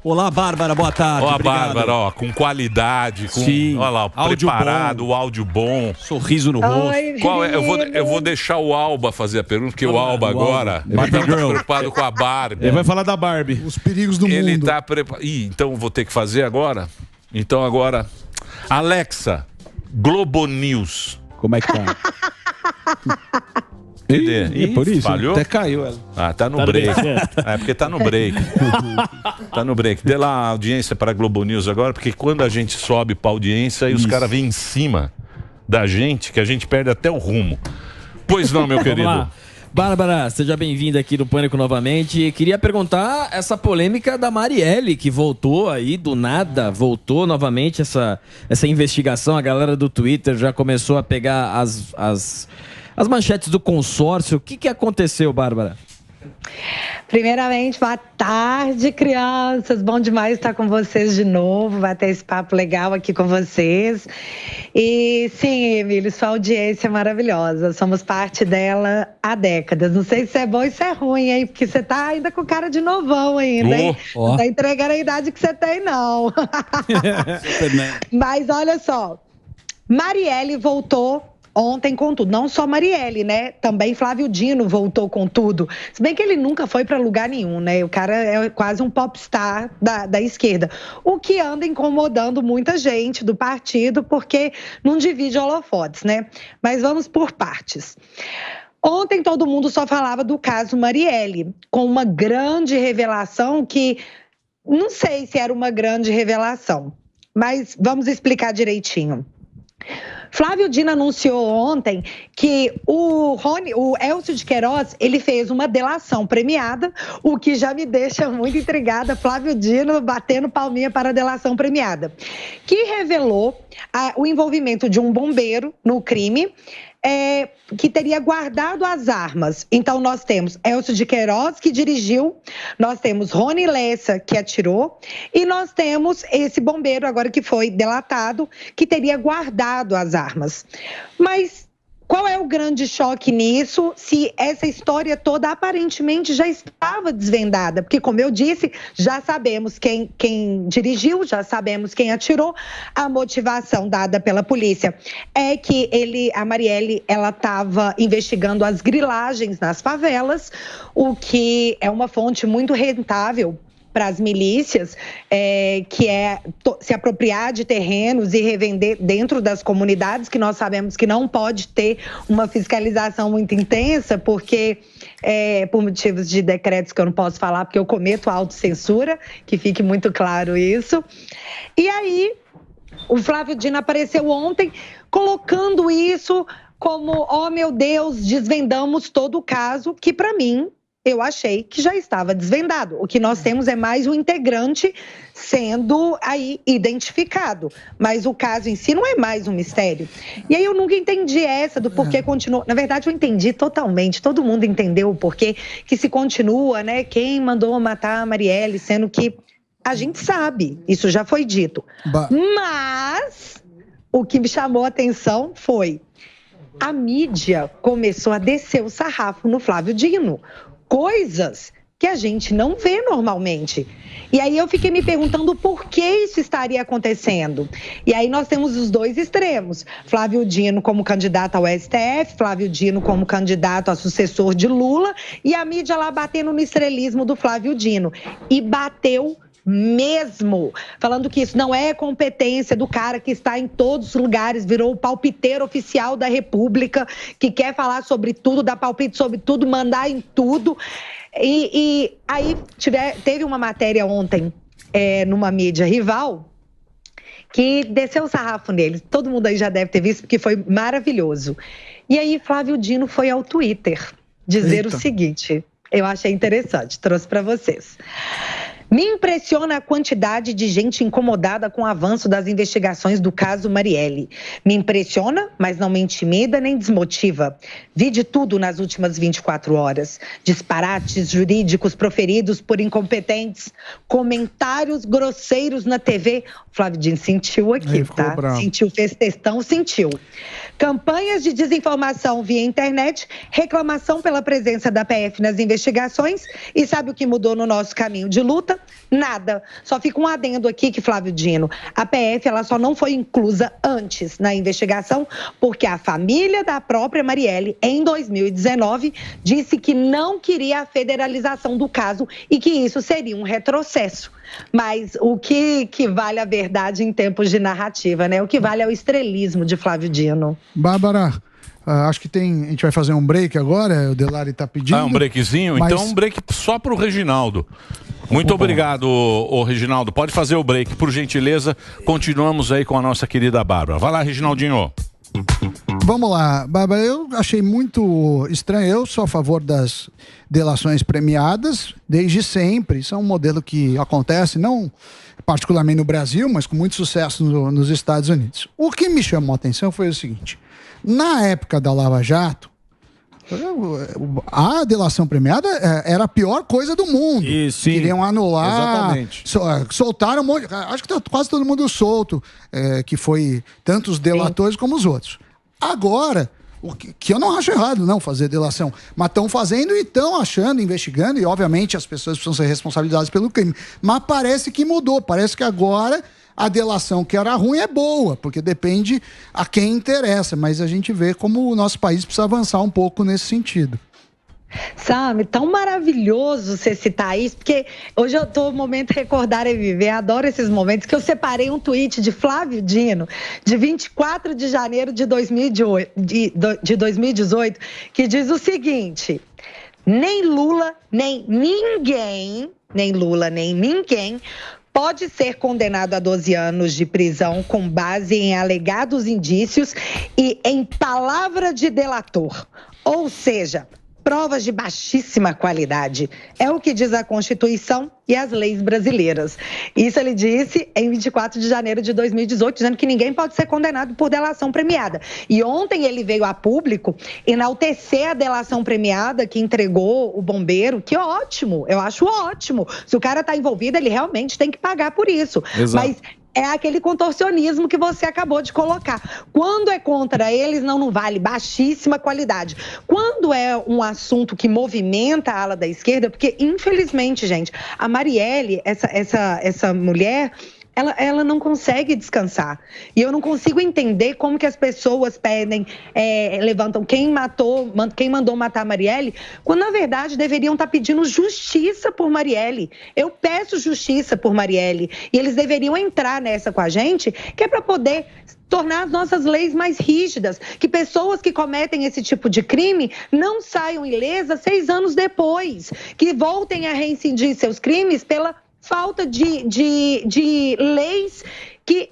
Olá, Bárbara, boa tarde. Ó, a obrigado. Bárbara, ó, com qualidade, com, Sim. olha lá, Áudio preparado, bom. o áudio bom. Sorriso no rosto. Qual é? Eu vou deixar o Alba fazer a pergunta, porque o Alba agora ele tá preocupado com a Barbie. Ele vai falar da Barbie. Os perigos do Ele mundo. tá preparado. Então eu vou ter que fazer agora? Então agora, Alexa, Globo News. Como é que tá? Cadê? É por isso, falhou? até caiu ela. Ah, tá no break. É porque tá no break. Tá no break. Dê lá a audiência para a Globo News agora, porque quando a gente sobe pra audiência, aí os caras vêm em cima da gente, que a gente perde até o rumo. Pois não, meu querido. Vamos lá. Bárbara, seja bem-vinda aqui no Pânico novamente. Queria perguntar essa polêmica da Marielle, que voltou aí do nada, voltou novamente essa investigação. A galera do Twitter já começou a pegar as manchetes do consórcio. O que aconteceu, Bárbara? Primeiramente, boa tarde, crianças. Bom demais estar com vocês de novo. Vai ter esse papo legal aqui com vocês. E sim, Emílio, sua audiência é maravilhosa. Somos parte dela há décadas. Não sei se é bom ou se é ruim, hein? Porque você tá ainda com cara de novão ainda, hein? Não tá entregando a idade que você tem, não. Mas olha só, Marielle voltou ontem com tudo. Não só Marielle, né? Também Flávio Dino voltou com tudo. Se bem que ele nunca foi para lugar nenhum, né? O cara é quase um popstar da esquerda. O que anda incomodando muita gente do partido, porque não divide holofotes, né? Mas vamos por partes. Ontem todo mundo só falava do caso Marielle, com uma grande revelação que não sei se era uma grande revelação, mas vamos explicar direitinho. Flávio Dino anunciou ontem que o Elcio de Queiroz, ele fez uma delação premiada, o que já me deixa muito intrigada. Flávio Dino batendo palminha para a delação premiada, que revelou o envolvimento de um bombeiro no crime, que teria guardado as armas. Então, nós temos Elcio de Queiroz, que dirigiu, nós temos Rony Lessa, que atirou, e nós temos esse bombeiro, agora que foi delatado, que teria guardado as armas. Mas qual é o grande choque nisso, se essa história toda aparentemente já estava desvendada? Porque, como eu disse, já sabemos quem dirigiu, já sabemos quem atirou. A motivação dada pela polícia é que a Marielle, ela estava investigando as grilagens nas favelas, o que é uma fonte muito rentável para as milícias, que é se apropriar de terrenos e revender dentro das comunidades, que nós sabemos que não pode ter uma fiscalização muito intensa, porque por motivos de decretos que eu não posso falar, porque eu cometo autocensura, que fique muito claro isso. E aí, o Flávio Dino apareceu ontem colocando isso como, oh meu Deus, desvendamos todo o caso, que para mim, eu achei que já estava desvendado. O que nós temos é mais um integrante sendo aí identificado. Mas o caso em si não é mais um mistério. E aí eu nunca entendi essa do porquê continua. Na verdade, eu entendi totalmente. Todo mundo entendeu o porquê que se continua, né? Quem mandou matar a Marielle, sendo que a gente sabe. Isso já foi dito. Mas o que me chamou a atenção foi a mídia começou a descer o sarrafo no Flávio Dino. Coisas que a gente não vê normalmente. E aí eu fiquei me perguntando por que isso estaria acontecendo. E aí nós temos os dois extremos. Flávio Dino como candidato ao STF, Flávio Dino como candidato a sucessor de Lula, e a mídia lá batendo no estrelismo do Flávio Dino. E bateu mesmo, falando que isso não é competência do cara que está em todos os lugares, virou o palpiteiro oficial da República, que quer falar sobre tudo, dar palpite sobre tudo, mandar em tudo. E aí teve uma matéria ontem numa mídia rival que desceu o sarrafo nele. Todo mundo aí já deve ter visto, porque foi maravilhoso. E aí Flávio Dino foi ao Twitter dizer o seguinte, eu achei interessante, trouxe para vocês. Me impressiona a quantidade de gente incomodada com o avanço das investigações do caso Marielle. Me impressiona, mas não me intimida nem desmotiva. Vi de tudo nas últimas 24 horas. Disparates jurídicos proferidos por incompetentes, comentários grosseiros na TV. O Flávio Dino sentiu aqui, tá? Bravo. Sentiu, fez textão, sentiu. Campanhas de desinformação via internet, reclamação pela presença da PF nas investigações. E sabe o que mudou no nosso caminho de luta? nada. Só fica um adendo aqui que, Flávio Dino, a PF ela só não foi inclusa antes na investigação porque a família da própria Marielle, em 2019, disse que não queria a federalização do caso e que isso seria um retrocesso. Mas o que vale a verdade em tempos de narrativa, né? O que vale é o estrelismo de Flávio Dino. Bárbara, acho que a gente vai fazer um break agora, o Delari está pedindo. Um breakzinho? Mas... Então um break só para o Reginaldo. Muito obrigado, ô Reginaldo. Pode fazer o break, por gentileza. Continuamos aí com a nossa querida Bárbara. Vai lá, Reginaldinho. Vamos lá, Bárbara, eu achei muito estranho. Eu sou a favor das delações premiadas desde sempre. Isso é um modelo que acontece, não particularmente no Brasil, mas com muito sucesso nos Estados Unidos. O que me chamou a atenção foi o seguinte: na época da Lava Jato, a delação premiada era a pior coisa do mundo. Isso, queriam anular. Exatamente. Soltaram um monte. Acho que tá quase todo mundo solto, que foi tanto os delatores como os outros. Agora, o que eu não acho errado, não, fazer delação. Mas estão fazendo e estão achando, investigando, e obviamente as pessoas precisam ser responsabilizadas pelo crime. Mas parece que mudou. Parece que agora a delação que era ruim é boa, porque depende a quem interessa, mas a gente vê como o nosso país precisa avançar um pouco nesse sentido. Sabe, tão maravilhoso você citar isso, porque hoje eu tô no momento Recordar e Viver, adoro esses momentos, que eu separei um tweet de Flávio Dino, de 24 de janeiro de 2018, que diz o seguinte: nem Lula, nem ninguém pode ser condenado a 12 anos de prisão com base em alegados indícios e em palavra de delator. Ou seja, provas de baixíssima qualidade. É o que diz a Constituição e as leis brasileiras. Isso ele disse em 24 de janeiro de 2018, dizendo que ninguém pode ser condenado por delação premiada. E ontem ele veio a público enaltecer a delação premiada que entregou o bombeiro, que ótimo, eu acho ótimo. Se o cara está envolvido, ele realmente tem que pagar por isso. Exato. Mas é aquele contorcionismo que você acabou de colocar. Quando é contra eles, não vale, baixíssima qualidade. Quando é um assunto que movimenta a ala da esquerda, porque infelizmente, gente, a Marielle, essa mulher, ela não consegue descansar. E eu não consigo entender como que as pessoas pedem, levantam quem mandou matar a Marielle, quando na verdade deveriam estar pedindo justiça por Marielle. Eu peço justiça por Marielle. E eles deveriam entrar nessa com a gente, que é para poder tornar as nossas leis mais rígidas, que pessoas que cometem esse tipo de crime não saiam ilesas 6 anos depois, que voltem a reincidir seus crimes pela falta de leis que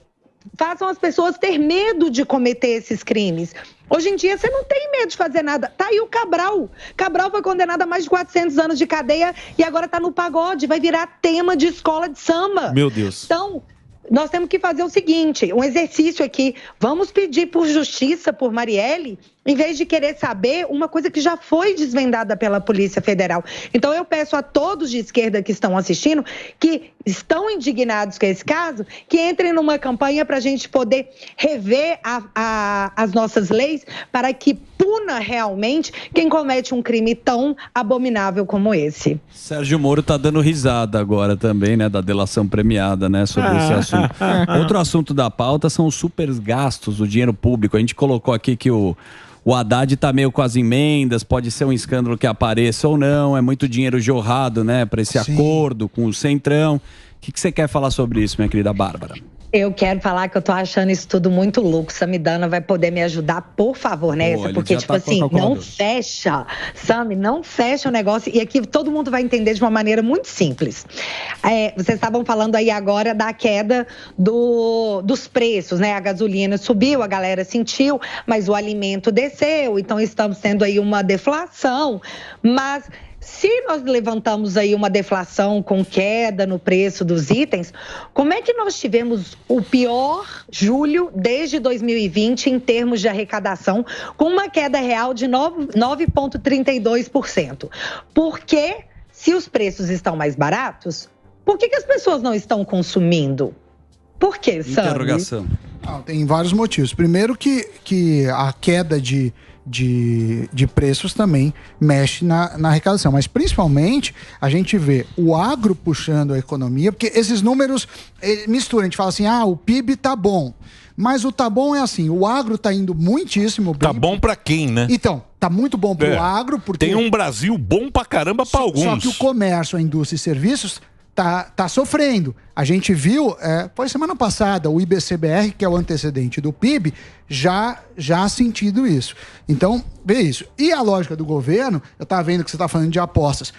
façam as pessoas ter medo de cometer esses crimes. Hoje em dia, você não tem medo de fazer nada. Tá aí o Cabral. Cabral foi condenado a mais de 400 anos de cadeia e agora tá no pagode. Vai virar tema de escola de samba. Meu Deus. Então, nós temos que fazer o seguinte, um exercício aqui. Vamos pedir por justiça por Marielle, em vez de querer saber uma coisa que já foi desvendada pela Polícia Federal. Então, eu peço a todos de esquerda que estão assistindo, que estão indignados com esse caso, que entrem numa campanha para a gente poder rever as nossas leis para que puna realmente quem comete um crime tão abominável como esse. Sérgio Moro tá dando risada agora também, né, da delação premiada, né, sobre esse assunto. Outro assunto da pauta são os super gastos do dinheiro público. A gente colocou aqui que o Haddad tá meio com as emendas, pode ser um escândalo que apareça ou não, é muito dinheiro jorrado, né, para esse acordo com o Centrão. O que você quer falar sobre isso, minha querida Bárbara? Eu quero falar que eu tô achando isso tudo muito louco. Samidana vai poder me ajudar, por favor, nessa. Porque, tipo assim, não fecha, Sami, não fecha o negócio. E aqui todo mundo vai entender de uma maneira muito simples. Vocês estavam falando aí agora da queda dos preços, né? A gasolina subiu, a galera sentiu, mas o alimento desceu. Então, estamos tendo aí uma deflação. Mas se nós levantamos aí uma deflação com queda no preço dos itens, como é que nós tivemos o pior julho desde 2020 em termos de arrecadação, com uma queda real de 9,32%? Porque se os preços estão mais baratos, por que as pessoas não estão consumindo? Por quê, Sami? Interrogação. Tem vários motivos. Primeiro que a queda de de preços também mexe na arrecadação. Mas, principalmente, a gente vê o agro puxando a economia, porque esses números misturam. A gente fala assim, o PIB tá bom. Mas o tá bom é assim, o agro tá indo muitíssimo bem. Tá bom pra quem, né? Então, tá muito bom pro agro, porque... Tem um Brasil bom pra caramba pra alguns. Só que o comércio, a indústria e serviços tá sofrendo. A gente viu, foi semana passada, o IBCBR, que é o antecedente do PIB, já sentido isso. Então, vê isso. E a lógica do governo, eu tava vendo que você tá falando de apostas,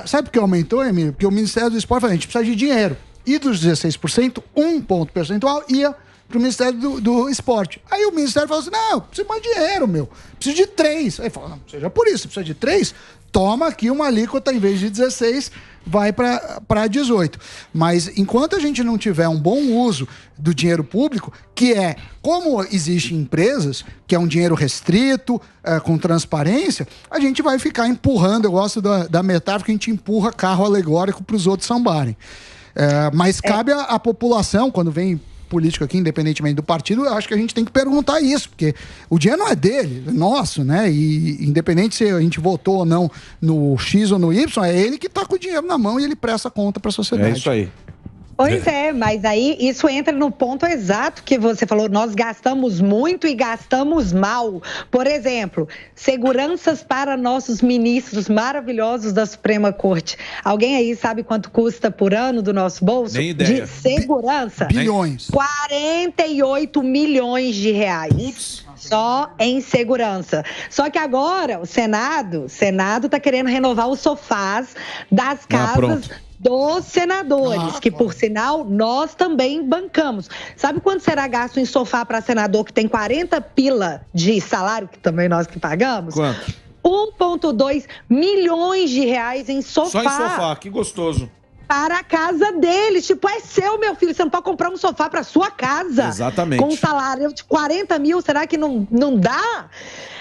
sabe por que aumentou, Emílio? Porque o Ministério do Esporte falou, a gente precisa de dinheiro. E dos 16%, 1 ponto percentual ia pro Ministério do Esporte. Aí o Ministério falou assim, não, preciso mais dinheiro, preciso de 3. Aí falou, não, seja por isso, precisa de 3, toma aqui uma alíquota, em vez de 16, vai para 18. Mas enquanto a gente não tiver um bom uso do dinheiro público, que é como existem empresas, que é um dinheiro restrito, com transparência, a gente vai ficar empurrando, eu gosto da metáfora que a gente empurra carro alegórico para os outros sambarem. Mas cabe à população, quando vem político aqui, independentemente do partido, eu acho que a gente tem que perguntar isso, porque o dinheiro não é dele, é nosso, né? E independente se a gente votou ou não no X ou no Y, é ele que tá com o dinheiro na mão e ele presta conta para a sociedade. É isso aí. Pois mas aí isso entra no ponto exato que você falou, nós gastamos muito e gastamos mal. Por exemplo, seguranças para nossos ministros maravilhosos da Suprema Corte. Alguém aí sabe quanto custa por ano do nosso bolso? Nem ideia. De segurança? Bilhões. 48 milhões de reais. Só em segurança. Só que agora o Senado está querendo renovar os sofás das casas dos senadores, que por sinal nós também bancamos. Sabe quanto será gasto em sofá para senador que tem 40 pila de salário, que também nós que pagamos? Quanto? 1,2 milhões de reais em sofá. Só em sofá, que gostoso. Para a casa deles. Tipo, é seu, meu filho. Você não pode comprar um sofá para sua casa. Exatamente. Com um salário de 40 mil, será que não dá?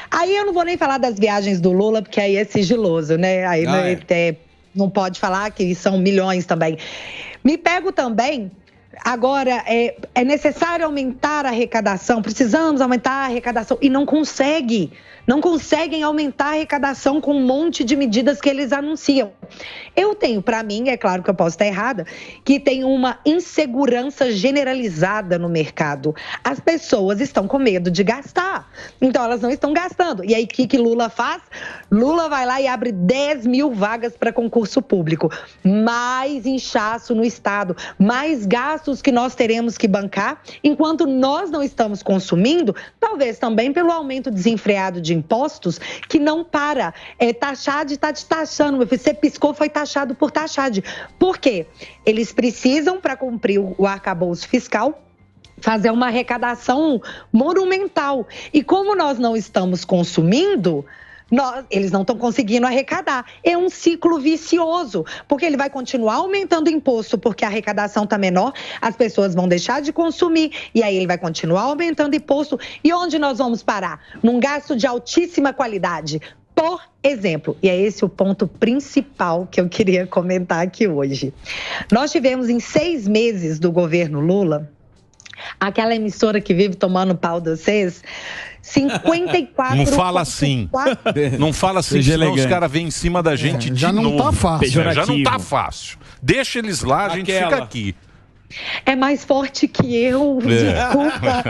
Aí eu não vou nem falar das viagens do Lula, porque aí é sigiloso, né? Aí não pode falar que são milhões também. Me pego também. Agora, é necessário aumentar a arrecadação, precisamos aumentar a arrecadação e não conseguem aumentar a arrecadação com um monte de medidas que eles anunciam. Eu tenho para mim, é claro que eu posso estar errada, que tem uma insegurança generalizada no mercado. As pessoas estão com medo de gastar, então elas não estão gastando. E aí o que Lula faz? Lula vai lá e abre 10 mil vagas para concurso público. Mais inchaço no Estado, mais gastos que nós teremos que bancar, enquanto nós não estamos consumindo, talvez também pelo aumento desenfreado de impostos, que não para. Taxade está te taxando, meu filho. Você piscou, foi taxado por taxade. Por quê? Eles precisam, para cumprir o arcabouço fiscal, fazer uma arrecadação monumental. E como nós não estamos consumindo, eles não estão conseguindo arrecadar. É um ciclo vicioso, porque ele vai continuar aumentando o imposto, porque a arrecadação está menor, as pessoas vão deixar de consumir, e aí ele vai continuar aumentando o imposto. E onde nós vamos parar? Num gasto de altíssima qualidade. Por exemplo, e é esse o ponto principal que eu queria comentar aqui hoje. Nós tivemos em 6 meses do governo Lula, aquela emissora que vive tomando pau de vocês, 54... Não fala assim. Não fala assim, senão os caras vêm em cima da gente de novo. Já não tá fácil. Já não tá fácil. Deixa eles lá, a gente fica aqui. É mais forte que eu, desculpa.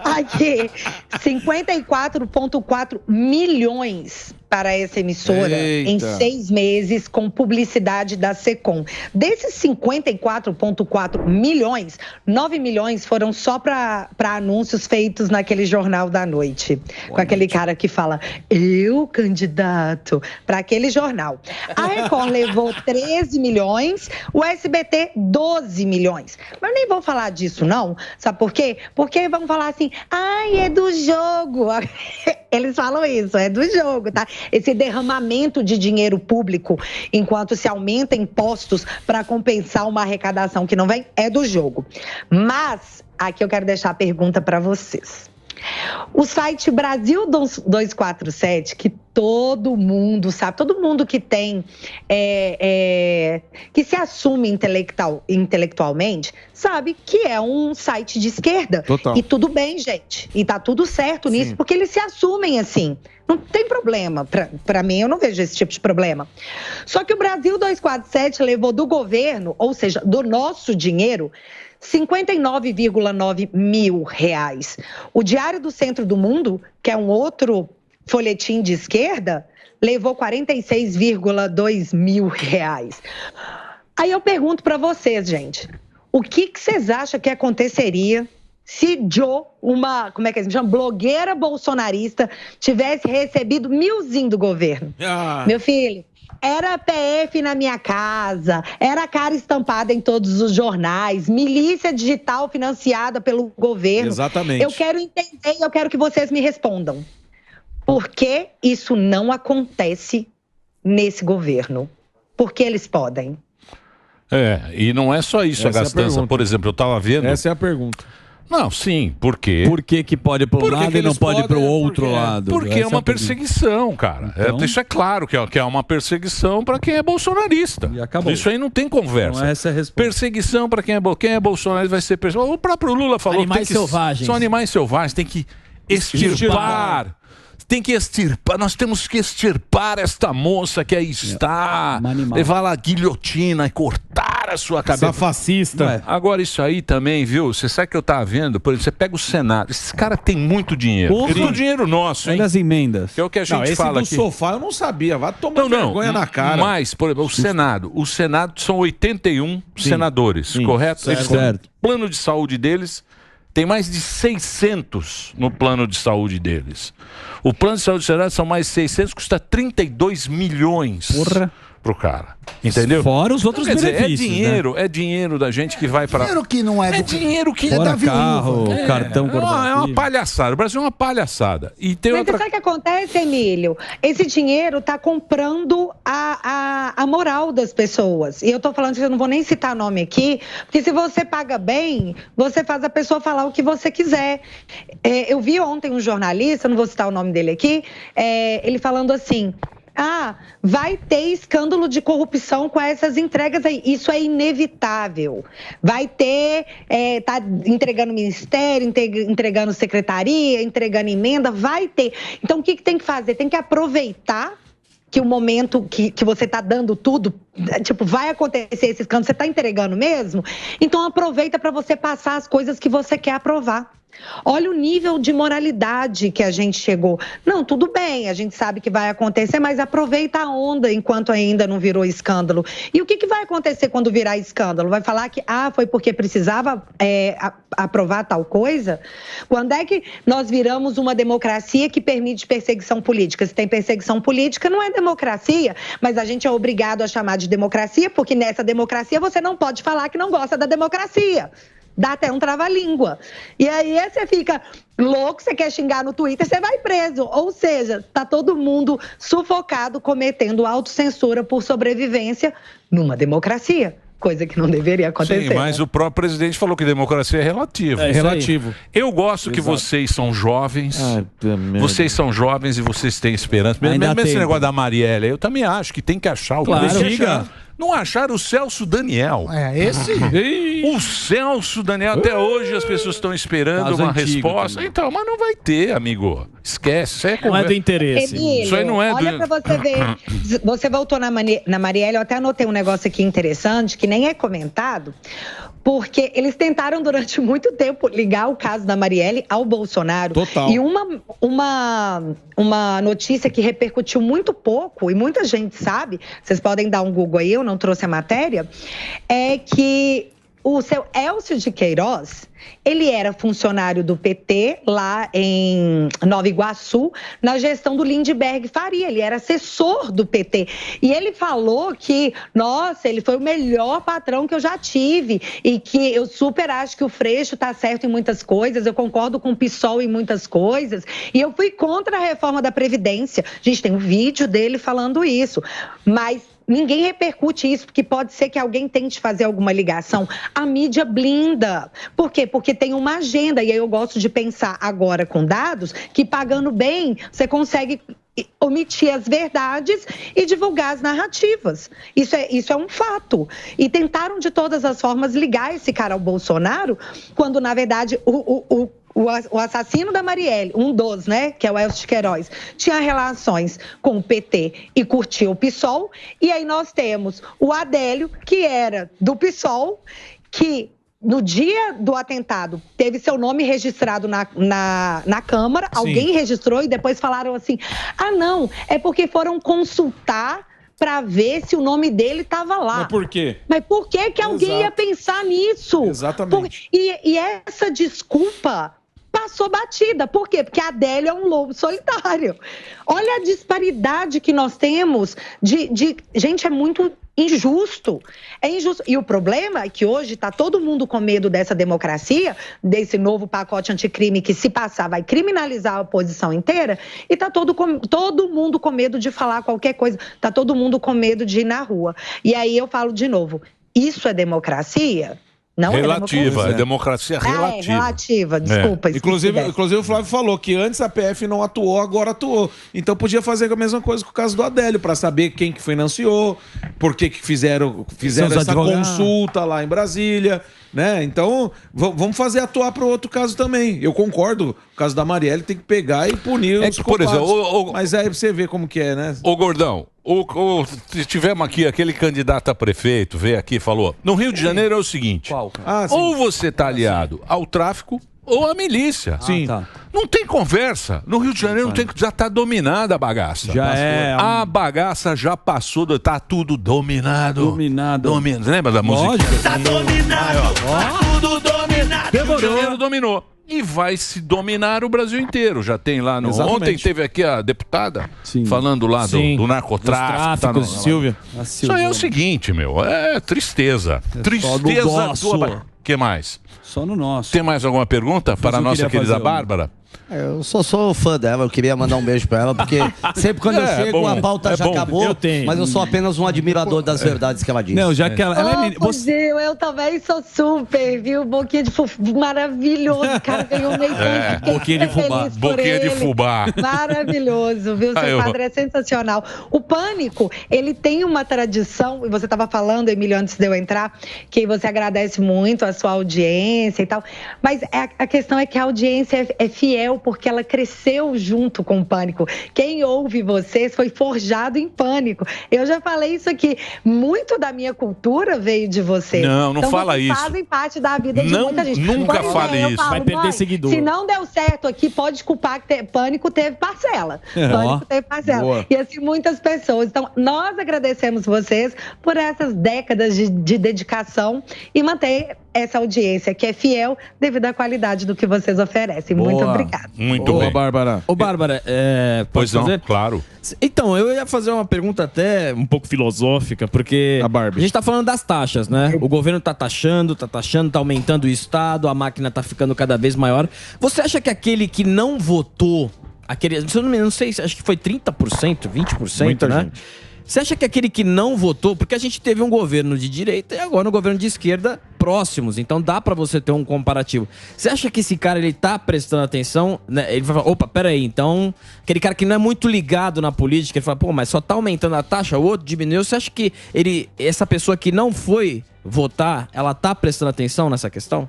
Aqui, 54,4 milhões para essa emissora em 6 meses com publicidade da Secom. Desses 54,4 milhões, 9 milhões foram só para anúncios feitos naquele Jornal da Noite. Com aquele cara que fala, eu, candidato, para aquele jornal. A Record levou 13 milhões, o SBT 12 milhões. Mas nem vou falar disso, não. Sabe por quê? Porque vão falar assim, ai, é do jogo. Eles falam isso, é do jogo, tá? Esse derramamento de dinheiro público, enquanto se aumenta impostos para compensar uma arrecadação que não vem, é do jogo. Mas, aqui eu quero deixar a pergunta para vocês. O site Brasil 247, que todo mundo sabe, todo mundo que tem, que se assume intelectualmente, sabe que é um site de esquerda. Total. E tudo bem, gente. E tá tudo certo nisso, porque eles se assumem assim. Não tem problema. Para mim, eu não vejo esse tipo de problema. Só que o Brasil 247 levou do governo, ou seja, do nosso dinheiro, 59,9 mil reais. O Diário do Centro do Mundo, que é um outro folhetim de esquerda, levou 46,2 mil reais. Aí eu pergunto para vocês, gente, o que vocês acham que aconteceria se uma blogueira bolsonarista tivesse recebido 1.000zinho do governo? Meu filho, era PF na minha casa, era cara estampada em todos os jornais, milícia digital financiada pelo governo. Exatamente. Eu quero entender e eu quero que vocês me respondam. Por que isso não acontece nesse governo? Porque eles podem. E não é só isso, a gastança. Por exemplo, eu estava vendo... Essa é a pergunta. Não, sim, por quê? Por que pode para um lado e não pode para o outro lado? Porque é uma perseguição, cara. Então... Isso é claro que é uma perseguição para quem é bolsonarista. E acabou. Isso aí não tem conversa. Então, essa é a resposta. Perseguição para quem é bolsonarista vai ser perseguição. O próprio Lula falou animais que selvagens. São animais selvagens, tem que extirpar. Tem que extirpar, nós temos que extirpar esta moça que aí está, levar-la à guilhotina e cortar a sua cabeça. Essa fascista. Agora isso aí também, viu? Você sabe que eu tava vendo, por exemplo, você pega o Senado, esses caras têm muito dinheiro. Tem o dinheiro nosso, hein? Olha as emendas. Que é o que a gente esse fala do aqui. sofá eu não sabia, vai tomar vergonha na cara. Mas, por exemplo, o Senado são 81 senadores, correto? Certo. O plano de saúde deles tem mais de 600 no plano de saúde deles. O plano de saúde do Senado são mais de 600, custa 32 milhões pro cara. Entendeu? Fora os outros benefícios. É dinheiro da gente que vai para... Dinheiro que não é do... dinheiro que... Fora carro, cartão corporativo. É uma palhaçada. O Brasil é uma palhaçada. E tem Mas sabe o que acontece, Emílio? Esse dinheiro está comprando a moral das pessoas. E eu tô falando que eu não vou nem citar nome aqui, porque se você paga bem, você faz a pessoa falar o que você quiser. Eu vi ontem um jornalista, não vou citar o nome dele aqui, ele falando assim... vai ter escândalo de corrupção com essas entregas aí. Isso é inevitável. Vai ter, tá entregando ministério, entregando secretaria, entregando emenda, vai ter. Então, o que tem que fazer? Tem que aproveitar que o momento que você está dando tudo, tipo, vai acontecer esse escândalo, você está entregando mesmo? Então, aproveita para você passar as coisas que você quer aprovar. Olha o nível de moralidade que a gente chegou. Não, tudo bem, a gente sabe que vai acontecer, mas aproveita a onda enquanto ainda não virou escândalo. E o que vai acontecer quando virar escândalo? Vai falar que, foi porque precisava aprovar tal coisa? Quando é que nós viramos uma democracia que permite perseguição política? Se tem perseguição política, não é democracia, mas a gente é obrigado a chamar de democracia, porque nessa democracia você não pode falar que não gosta da democracia. Dá até um trava-língua. E aí você fica louco, você quer xingar no Twitter, você vai preso. Ou seja, tá todo mundo sufocado, cometendo autocensura por sobrevivência numa democracia. Coisa que não deveria acontecer. Sim, mas o próprio presidente falou que democracia é relativa. É relativo. Eu gosto que vocês são jovens. Vocês são jovens e vocês têm esperança. Mesmo esse negócio da Marielle, eu também acho que tem que achar o Claro, Não acharam o Celso Daniel. Esse? O Celso Daniel, até hoje as pessoas estão esperando Caso uma antigo resposta. também. Então, mas não vai ter, amigo. Esquece. Isso Não é do interesse. Emílio, Isso aí não é olha pra você ver. Você voltou na Marielle, eu até anotei um negócio aqui interessante, que nem é comentado, porque eles tentaram durante muito tempo ligar o caso da Marielle ao Bolsonaro. Total. E uma notícia que repercutiu muito pouco, e muita gente sabe, vocês podem dar um Google aí, eu não trouxe a matéria, é que o seu Elcio de Queiroz, ele era funcionário do PT lá em Nova Iguaçu, na gestão do Lindbergh Faria, ele era assessor do PT. E ele falou que, nossa, ele foi o melhor patrão que eu já tive e que eu super acho que o Freixo tá certo em muitas coisas, eu concordo com o PSOL em muitas coisas, e eu fui contra a reforma da Previdência. Gente, tem um vídeo dele falando isso, mas ninguém repercute isso, porque pode ser que alguém tente fazer alguma ligação. A mídia blinda. Por quê? Porque tem uma agenda. E aí eu gosto de pensar agora com dados que pagando bem, você consegue omitir as verdades e divulgar as narrativas. Isso é um fato. E tentaram de todas as formas ligar esse cara ao Bolsonaro, quando, na verdade, o assassino da Marielle, um dos, né, que é o Elcio de Queiroz, tinha relações com o PT e curtia o PSOL. E aí nós temos o Adélio, que era do PSOL, que no dia do atentado teve seu nome registrado na Câmara, sim. Alguém registrou e depois falaram assim, não, é porque foram consultar para ver se o nome dele estava lá. Mas por quê? Mas por que alguém ia pensar nisso? Exatamente. E essa desculpa passou batida. Por quê? Porque a Adélio é um lobo solitário. Olha a disparidade que nós temos Gente, é muito injusto. É injusto. E o problema é que hoje está todo mundo com medo dessa democracia, desse novo pacote anticrime que, se passar, vai criminalizar a oposição inteira, e está todo mundo com medo de falar qualquer coisa, está todo mundo com medo de ir na rua. E aí eu falo de novo, isso é democracia? Não relativa, é democracia relativa. Relativa, desculpa. Inclusive o Flávio falou que antes a PF não atuou, agora atuou. Então podia fazer a mesma coisa com o caso do Adélio, para saber quem que financiou, por que fizeram essa consulta lá em Brasília, né? Então vamos fazer atuar para o outro caso também. Eu concordo, o caso da Marielle tem que pegar e punir os culpados. Por exemplo, mas aí você vê como que é, né? Ô Gordão, tivemos aqui aquele candidato a prefeito, veio aqui e falou, no Rio de Janeiro é o seguinte, ou você está aliado ao tráfico ou à milícia. Sim. Não tem conversa. No Rio de Janeiro já está dominada a bagaça. A bagaça já passou, tá tudo dominado. Lembra da música? Tá dominado, tá tudo dominado. O Rio de Janeiro dominou. E vai se dominar o Brasil inteiro. Já tem lá no... Exatamente. Ontem teve aqui a deputada falando lá do narcotráfico. Silvia. Isso aí é o seguinte, meu. É tristeza. Tristeza tua... O que mais? Só no nosso. Tem mais alguma pergunta para a nossa querida Bárbara? Eu sou fã dela, eu queria mandar um beijo pra ela, porque sempre quando eu chego a pauta já acabou, mas eu sou apenas um admirador das verdades que ela diz. Não, já que ela é... Gil, eu também sou super, viu? Boquinha de fubá, maravilhoso, o cara ganhou meio boquinha de fubá. Boquinha de fubá. Maravilhoso, viu? Seu padre é sensacional. O Pânico, ele tem uma tradição, e você estava falando, Emílio, antes de eu entrar, que você agradece muito a sua audiência e tal, mas a questão é que a audiência é fiel, porque ela cresceu junto com o Pânico. Quem ouve vocês foi forjado em Pânico. Eu já falei isso aqui. Muito da minha cultura veio de vocês. Não então, fala isso. Fazem parte da vida de muita gente. Nunca fale isso. Vai perder seguidor. Se não deu certo aqui, pode culpar que Pânico teve parcela. Pânico teve parcela. Boa. E assim, muitas pessoas. Então, nós agradecemos vocês por essas décadas de dedicação e manter essa audiência que é fiel devido à qualidade do que vocês oferecem. Boa. Muito obrigada. Muito bem. Bárbara. Ô, Bárbara, pois não, fazer? Claro. Então, eu ia fazer uma pergunta até um pouco filosófica, porque a gente tá falando das taxas, né? O governo tá taxando, tá aumentando o Estado, a máquina tá ficando cada vez maior. Você acha que aquele que não votou, não sei, acho que foi 30%, 20%, muita né? Gente. Você acha que aquele que não votou, porque a gente teve um governo de direita e agora um governo de esquerda próximos, então dá pra você ter um comparativo. Você acha que esse cara, ele tá prestando atenção, né? Ele vai falar, opa, peraí, então, aquele cara que não é muito ligado na política, ele fala, pô, mas só tá aumentando a taxa, o outro diminuiu. Você acha que essa pessoa que não foi votar, ela tá prestando atenção nessa questão?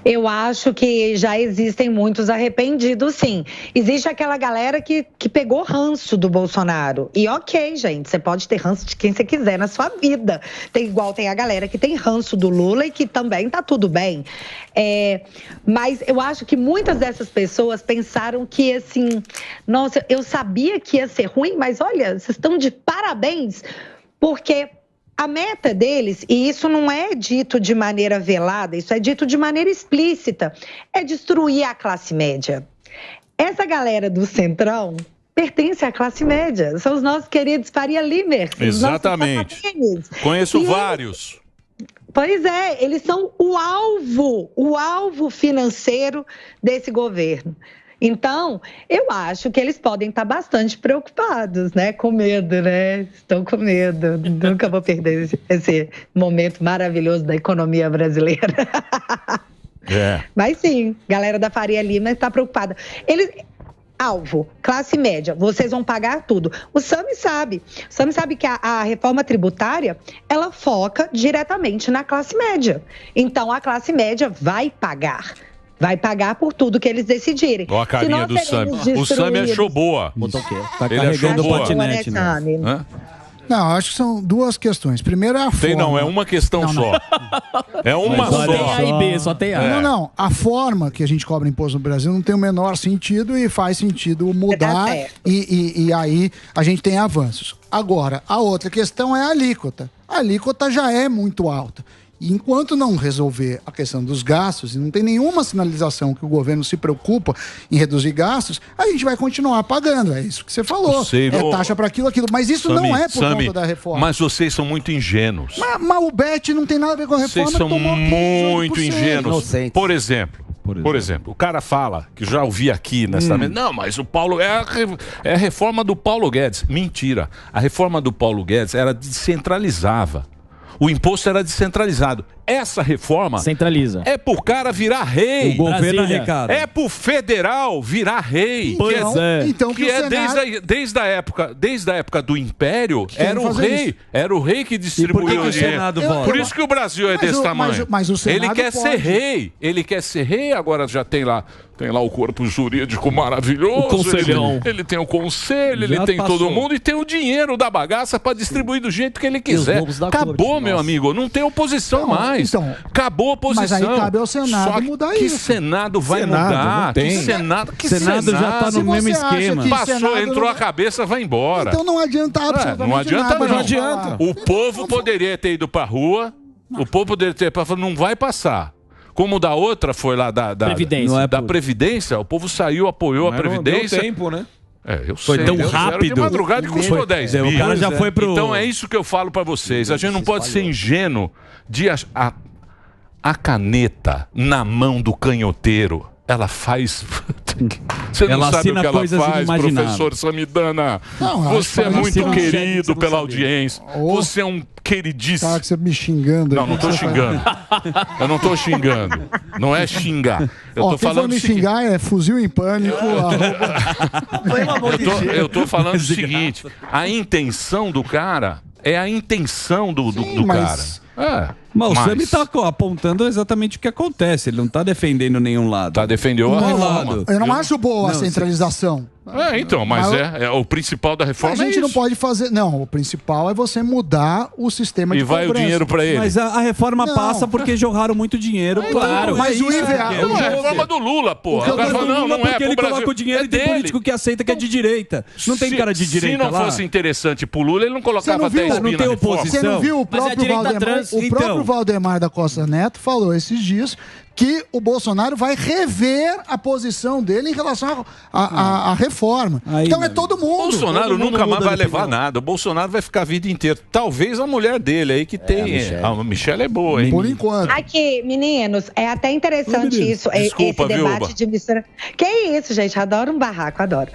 Eu acho que já existem muitos arrependidos, sim. Existe aquela galera que pegou ranço do Bolsonaro. E ok, gente, você pode ter ranço de quem você quiser na sua vida. Tem a galera que tem ranço do Lula e que também tá tudo bem. Mas eu acho que muitas dessas pessoas pensaram que, assim, nossa, eu sabia que ia ser ruim, mas olha, vocês estão de parabéns, porque... A meta deles, e isso não é dito de maneira velada, isso é dito de maneira explícita, é destruir a classe média. Essa galera do Centrão pertence à classe média, são os nossos queridos Faria Limer. Exatamente. Conheço vários. Pois é, eles são o alvo financeiro desse governo. Então, eu acho que eles podem estar bastante preocupados, né? Com medo, né? Estão com medo. Nunca vou perder esse momento maravilhoso da economia brasileira. Mas sim, galera da Faria Lima está preocupada. alvo, classe média, vocês vão pagar tudo. O Sami sabe que a reforma tributária, ela foca diretamente na classe média. Então, a classe média vai pagar por tudo que eles decidirem. Olha a carinha do Sami. O Sami achou boa. Tá carregando o patinete, né? Não, acho que são duas questões. Primeiro é a forma. Não, é uma questão só. É uma só. só. Tem A e B, só tem A. Não. A forma que a gente cobra imposto no Brasil não tem o menor sentido e faz sentido mudar. E aí a gente tem avanços. Agora, a outra questão é a alíquota. A alíquota já é muito alta. E enquanto não resolver a questão dos gastos, e não tem nenhuma sinalização que o governo se preocupa em reduzir gastos, a gente vai continuar pagando. É isso que você falou. É taxa para aquilo. Mas isso não é por conta da reforma. Mas vocês são muito ingênuos. Mas o BET não tem nada a ver com a reforma. Vocês são muito ingênuos. Por exemplo, o cara fala, que já ouvi aqui nessa mesa, não, mas o Paulo é a reforma do Paulo Guedes. Mentira. A reforma do Paulo Guedes era descentralizava. O imposto era descentralizado. Essa reforma centraliza. É pro cara virar rei. O governo arrecada. É pro federal virar rei. Então que é desde a época do Império, era o rei. Isso? Era o rei que distribuía o dinheiro. Por isso que o Brasil é desse tamanho. Mas o Senado ele quer ser rei. Ele quer ser rei, agora já tem lá o corpo jurídico maravilhoso. O conselhão. Ele tem o conselho, ele tem todo mundo e tem o dinheiro da bagaça para distribuir do jeito que ele quiser. Acabou, meu amigo. Não tem oposição mais. Então, acabou a oposição. Mas aí cabe ao Senado mudar isso. Que Senado vai mudar? Que Senado já está no mesmo esquema. Passou, entrou a cabeça, vai embora. Então não adianta absolutamente nada. Não adianta. O povo poderia ter ido para a rua. O povo poderia ter falado, não vai passar. Como da outra foi lá da Previdência, o povo saiu, apoiou a Previdência. Não deu tempo, né? Eu foi sei, tão rápido. De madrugada e custou 10 mil. O cara já foi pro... Então é isso que eu falo pra vocês. A gente não pode ser ingênuo de a caneta na mão do canhoteiro. Ela faz... Você não sabe o que ela faz, professor Samidana. Você é muito querido pela audiência. Você é um queridíssimo. Tá, que você me xingando. Não tô xingando. Eu não tô xingando. Não é xingar. Eu tô falando me xingar é fuzil em pânico. Eu tô falando o seguinte. A intenção do cara é a intenção do cara. Mas o Sami está apontando exatamente o que acontece. Ele não está defendendo nenhum lado. Está defendendo a reforma. Eu não acho boa a centralização. Mas o principal da reforma é isso. A gente não pode fazer... Não, o principal é você mudar o sistema de cobrança. E vai o dinheiro para ele. Mas a reforma passa porque jorraram muito dinheiro. Claro. Mas o IVA... É a reforma do Lula, porra. Não é porque ele coloca o dinheiro e tem político que aceita que é de direita. Não tem cara de direita lá. Se não fosse interessante pro Lula, ele não colocava 10 mil na reforma. Você não viu o próprio Valdemar da Costa Neto falou esses dias que o Bolsonaro vai rever a posição dele em relação à reforma. Então é todo mundo. O Bolsonaro nunca mais vai levar nada. O Bolsonaro vai ficar a vida inteira. Talvez a mulher dele aí que tem. A Michelle é boa, hein? Por enquanto. Aqui, meninos, é até interessante isso. Desculpa, esse debate de mistura. Que isso, gente? Adoro um barraco, adoro.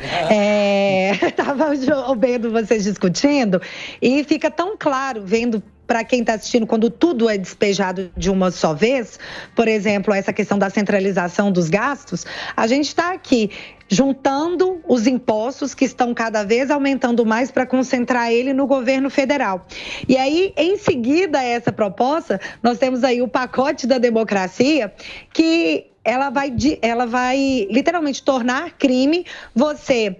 Tava ouvindo vocês discutindo e fica tão claro vendo para quem está assistindo, quando tudo é despejado de uma só vez, por exemplo, essa questão da centralização dos gastos, a gente está aqui juntando os impostos que estão cada vez aumentando mais para concentrar ele no governo federal. E aí, em seguida a essa proposta, nós temos aí o pacote da democracia, que ela vai literalmente tornar crime você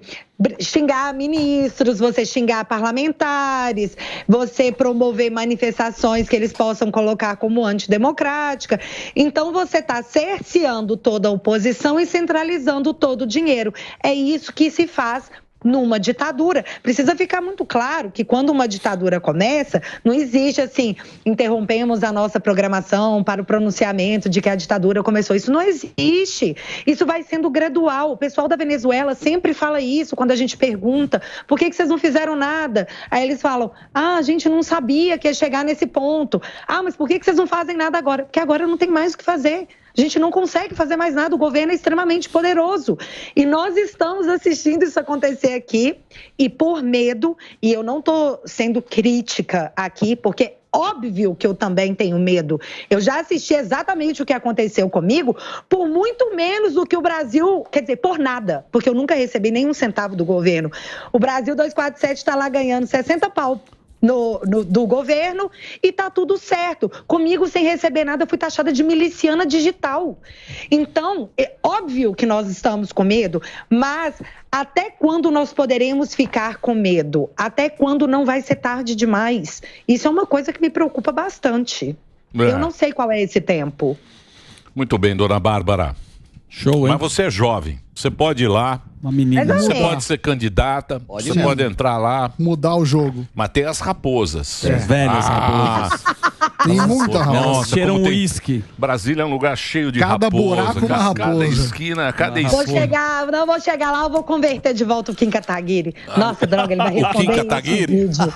xingar ministros, você xingar parlamentares, você promover manifestações que eles possam colocar como antidemocrática. Então, você está cerceando toda a oposição e centralizando todo o dinheiro. É isso que se faz numa ditadura. Precisa ficar muito claro que quando uma ditadura começa, não existe assim, interrompemos a nossa programação para o pronunciamento de que a ditadura começou. Isso não existe. Isso vai sendo gradual. O pessoal da Venezuela sempre fala isso quando a gente pergunta por que vocês não fizeram nada? Aí eles falam, a gente não sabia que ia chegar nesse ponto. Mas por que vocês não fazem nada agora? Porque agora não tem mais o que fazer. A gente não consegue fazer mais nada, o governo é extremamente poderoso. E nós estamos assistindo isso acontecer aqui, e por medo, e eu não estou sendo crítica aqui, porque óbvio que eu também tenho medo. Eu já assisti exatamente o que aconteceu comigo por muito menos do que o Brasil, quer dizer, por nada, porque eu nunca recebi nenhum centavo do governo. O Brasil 247 está lá ganhando 60 pau do governo e tá tudo certo. Comigo, sem receber nada, eu fui taxada de miliciana digital. Então, é óbvio que nós estamos com medo, mas até quando nós poderemos ficar com medo? Até quando não vai ser tarde demais? Isso é uma coisa que me preocupa bastante. Eu não sei qual é esse tempo. Muito bem, dona Bárbara. Show, hein? Mas você é jovem, você pode ir lá. Uma menina. Você pode ser candidata, você pode entrar lá. Mudar o jogo. Mas tem as raposas. As velhas raposas. Tem muita raposa. Nossa, Cheiram como tem- uísque. Brasília é um lugar cheio de Cada raposa. buraco uma Cada raposa. esquina, cada Vou esquina. chegar lá, eu vou converter de volta o Kim Kataguiri. Nossa, droga, ele vai O responder Kim em Kataguiri? vídeo.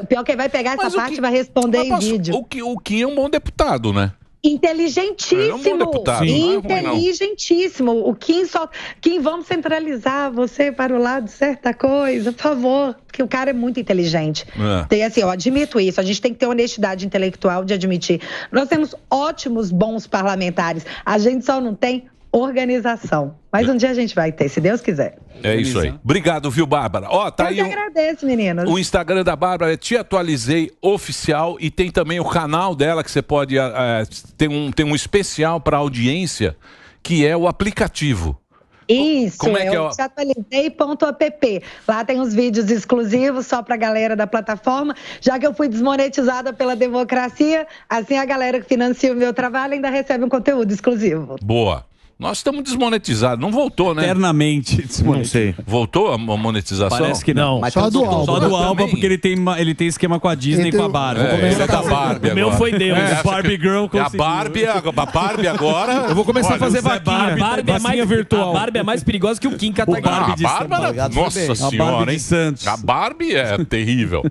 Pior que ele vai pegar essa parte e vai responder em vídeo. O Kim é um bom deputado, né? Inteligentíssimo. Ele é um bom deputado, não é ruim, não. Inteligentíssimo. O Kim, vamos centralizar você para o lado de certa coisa, por favor. Porque o cara é muito inteligente. Tem, assim, eu admito isso. A gente tem que ter honestidade intelectual de admitir. Nós temos ótimos, bons parlamentares. A gente só não tem organização. Mas um dia a gente vai ter, se Deus quiser. É isso aí. Obrigado, viu, Bárbara? Ó, tá Eu aí que agradeço, meninas. o Instagram da Bárbara é Te Atualizei Oficial e tem também o canal dela que você pode tem um especial para audiência que é o aplicativo. Isso, Como é que é o- teatualizei.app. Lá tem os vídeos exclusivos só pra galera da plataforma. Já que eu fui desmonetizada pela democracia, assim a galera que financia o meu trabalho ainda recebe um conteúdo exclusivo. Boa. Nós estamos desmonetizados. Não voltou, né? Eternamente. Não sei. Voltou a monetização? Parece que não. Mas só do Alba. Só do Alba, Também. porque ele tem esquema com a Disney e com a Barbie. Ele é da Barbie O meu agora. foi Deus. O Barbie Girl A conseguiu. Barbie agora... Eu vou começar a fazer A vaquinha. Barbie, virtual. A Barbie é mais perigosa que o Kim Kataguiri. A Bárbara, Obrigado, foi nossa bem. senhora, Barbie de hein? Santos. A Barbie é terrível.